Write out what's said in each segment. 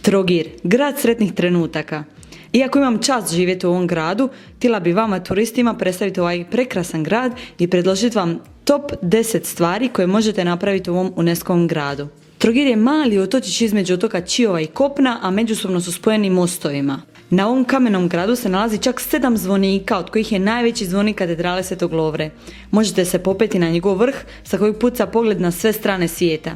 Trogir, grad sretnih trenutaka. Iako imam čast živjeti u ovom gradu, htjela bi vama turistima predstaviti ovaj prekrasan grad i predložiti vam top 10 stvari koje možete napraviti u ovom UNESCO-vom gradu. Trogir je mali otočić između otoka Čiova i kopna, a međusobno su spojeni mostovima. Na ovom kamenom gradu se nalazi čak 7 zvonika, od kojih je najveći zvonik katedrale Svetog Lovre. Možete se popeti na njegov vrh, sa kojeg puca pogled na sve strane svijeta.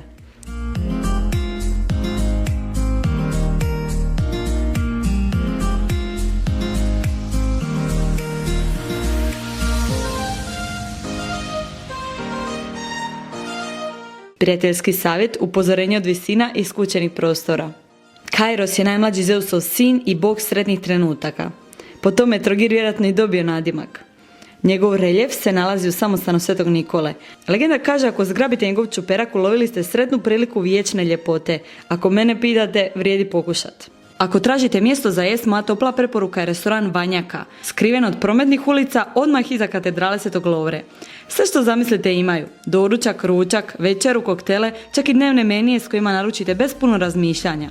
Prijateljski savjet, upozorenje od visina i skučenih prostora. Kairos je najmlađi Zeusov sin i bog sretnih trenutaka. Po tome je Trogir vjerojatno i dobio nadimak. Njegov reljef se nalazi u samostanu Svetog Nikole. Legenda kaže, ako zgrabite njegov čuperak, ulovili ste sretnu priliku vječne ljepote. Ako mene pitate, vrijedi pokušat. Ako tražite mjesto za jest, moja topla preporuka je restoran Vanjaka, skriven od prometnih ulica odmah iza katedrale Svetog Lovre. Sve što zamislite imaju: doručak, ručak, večeru, koktele, čak i dnevne menije s kojima naručite bez puno razmišljanja.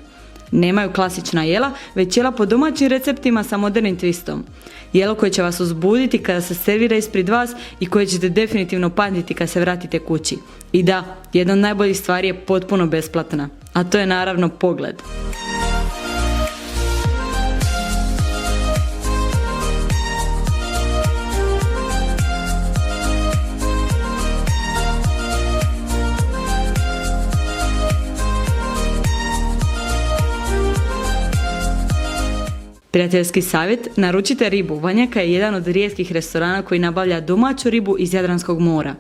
Nemaju klasična jela, već jela po domaćim receptima sa modernim twistom. Jelo koje će vas uzbuditi kada se servira ispred vas i koje ćete definitivno pamtiti kad se vratite kući. I da, jedna od najboljih stvari je potpuno besplatna, a to je naravno pogled. Prijateljski savjet, naručite ribu. Vanjaka je jedan od rijetkih restorana koji nabavlja domaću ribu iz Jadranskog mora.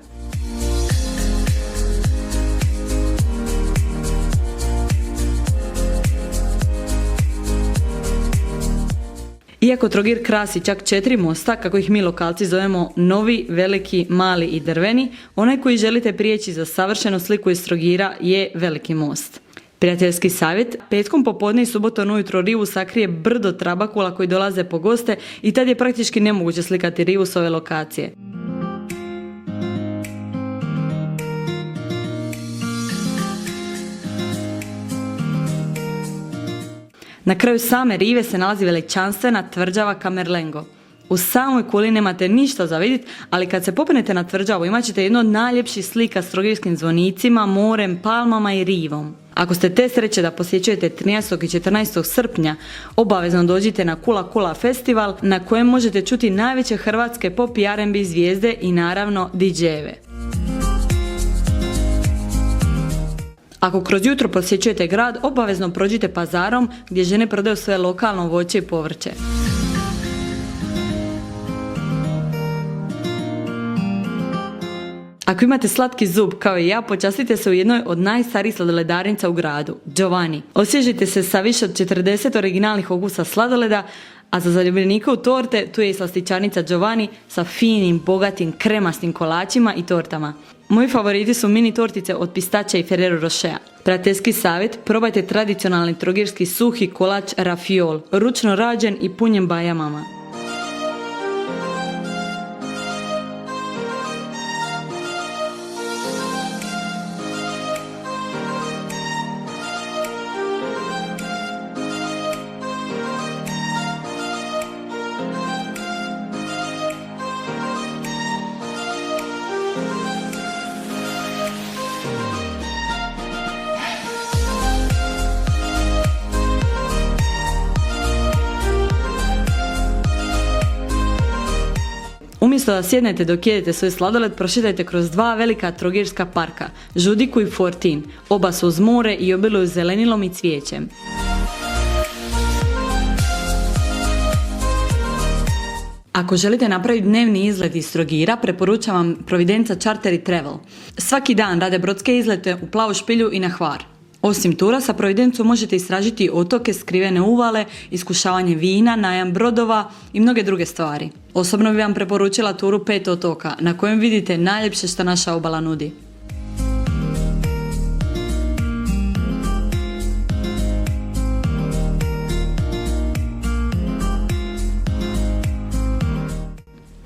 Iako Trogir krasi čak 4 mosta, kako ih mi lokalci zovemo novi, veliki, mali i drveni, onaj koji želite prijeći za savršenu sliku iz Trogira je Veliki most. Prijateljski savjet, petkom popodne i subotom ujutro rivu sakrije brdo trabakula koji dolaze po goste i tad je praktički nemoguće slikati rivu s ove lokacije. Na kraju same rive se nalazi veličanstvena tvrđava Camerlengo. U samoj kuli nemate ništa za vidjeti, ali kad se popnete na tvrđavu imat ćete jednu od najljepših slika s trogirskim zvonicima, morem, palmama i rivom. Ako ste te sreće da posjećujete 13. i 14. srpnja, obavezno dođite na Kula Kula festival na kojem možete čuti najveće hrvatske pop i R&B zvijezde i naravno DJ-eve. Ako kroz jutro posjećujete grad, obavezno prođite pazarom gdje žene prodaju svoje lokalno voće i povrće. Ako imate slatki zub kao i ja, počastite se u jednoj od najstarijih sladoledarnica u gradu, Giovanni. Osvježite se sa više od 40 originalnih okusa sladoleda, a za zaljubljenike u torte tu je i slastičarnica Giovanni sa finim, bogatim, kremastim kolačima i tortama. Moji favoriti su mini tortice od pistaća i Ferrero Rochera. Prijateljski savjet, probajte tradicionalni trogirski suhi kolač rafiol, ručno rađen i punjen bajamama. Umjesto da sjednete dok jedete svoj sladoled, prošetajte kroz 2 velika trogirska parka, Žudiku i Fortin. Oba su uz more i obiluju zelenilom i cvijećem. Ako želite napraviti dnevni izlet iz Trogira, preporučam vam Providenza Charter i Travel. Svaki dan rade brodske izlete u Plavu Špilju i na Hvar. Osim tura, sa Providencom možete istražiti otoke, skrivene uvale, iskušavanje vina, najam brodova i mnoge druge stvari. Osobno bih vam preporučila turu 5 otoka, na kojem vidite najljepše što naša obala nudi.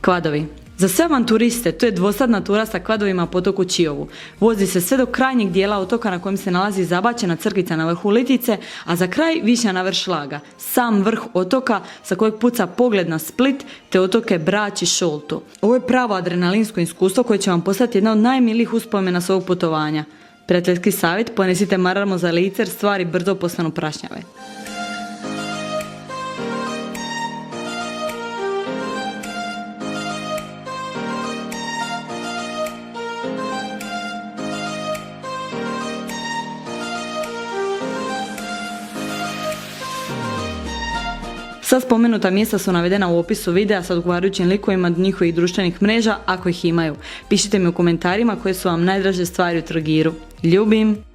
Kvadovi. Za sve avanturiste to je dvosatna tura sa kvadovima po otoku Čiovu. Vozi se sve do krajnjeg dijela otoka na kojem se nalazi zabačena crkvica na vrhu Litice, a za kraj višnja na vrh Šlaga, sam vrh otoka sa kojeg puca pogled na Split te otoke Brač i Šoltu. Ovo je pravo adrenalinsko iskustvo koje će vam postati jedna od najmilijih uspomena svog putovanja. Prijateljski savjet, ponesite maramo za lice jer stvari brzo postanu prašnjave. Sva spomenuta mjesta su navedena u opisu videa sa odgovarajućim likovima do njihovih društvenih mreža ako ih imaju. Pišite mi u komentarima koje su vam najdraže stvari u Trogiru. Ljubim!